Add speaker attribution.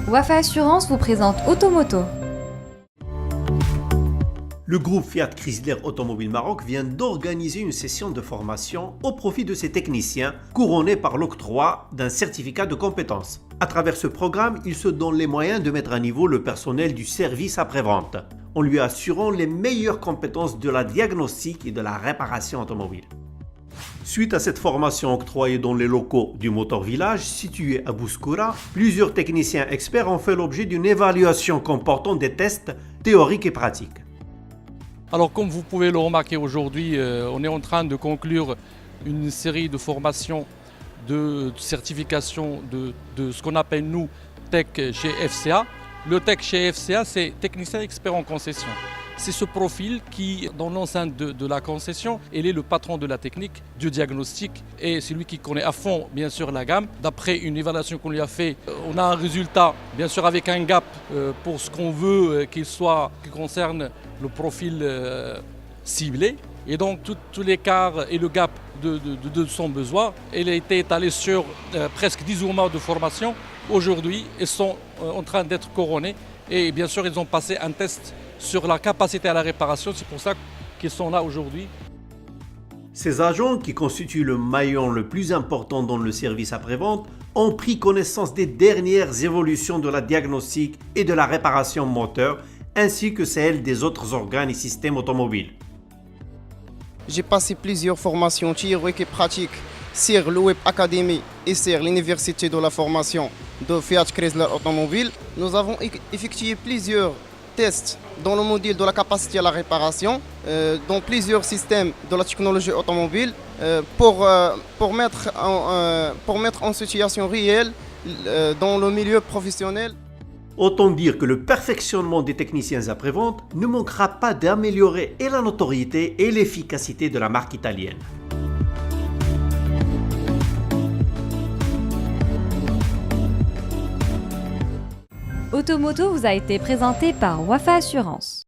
Speaker 1: Wafa Assurance vous présente Automoto.
Speaker 2: Le groupe Fiat Chrysler Automobile Maroc vient d'organiser une session de formation au profit de ses techniciens, couronnée par l'octroi d'un certificat de compétence. À travers ce programme, ils se donnent les moyens de mettre à niveau le personnel du service après-vente, en lui assurant les meilleures compétences de la diagnostic et de la réparation automobile. Suite à cette formation octroyée dans les locaux du Motor Village, situé à Bouskoura, plusieurs techniciens experts ont fait l'objet d'une évaluation comportant des tests théoriques et pratiques.
Speaker 3: Alors comme vous pouvez le remarquer aujourd'hui, on est en train de conclure une série de formations de certification de ce qu'on appelle nous Tech chez FCA. Le Tech chez FCA, c'est technicien expert en concession. C'est ce profil qui, dans l'enceinte de la concession, il est le patron de la technique, du diagnostic, et c'est lui qui connaît à fond, bien sûr, la gamme. D'après une évaluation qu'on lui a fait, on a un résultat, bien sûr, avec un gap pour ce qu'on veut qui concerne le profil ciblé. Et donc, tout l'écart et le gap de son besoin, il a été étalé sur presque 18 mois de formation. Aujourd'hui, ils sont en train d'être couronnés et bien sûr, ils ont passé un test sur la capacité à la réparation. C'est pour ça qu'ils sont là aujourd'hui.
Speaker 2: Ces agents, qui constituent le maillon le plus important dans le service après-vente, ont pris connaissance des dernières évolutions de la diagnostic et de la réparation moteur, ainsi que celles des autres organes et systèmes automobiles.
Speaker 4: J'ai passé plusieurs formations théoriques et pratiques sur le Web Academy et sur l'Université de la formation de Fiat Chrysler Automobile. Nous avons effectué plusieurs tests dans le module de la capacité à la réparation, dans plusieurs systèmes de la technologie automobile, pour mettre en situation réelle dans le milieu professionnel.
Speaker 2: Autant dire que le perfectionnement des techniciens après-vente ne manquera pas d'améliorer et la notoriété et l'efficacité de la marque italienne.
Speaker 1: Automoto vous a été présenté par Wafa Assurance.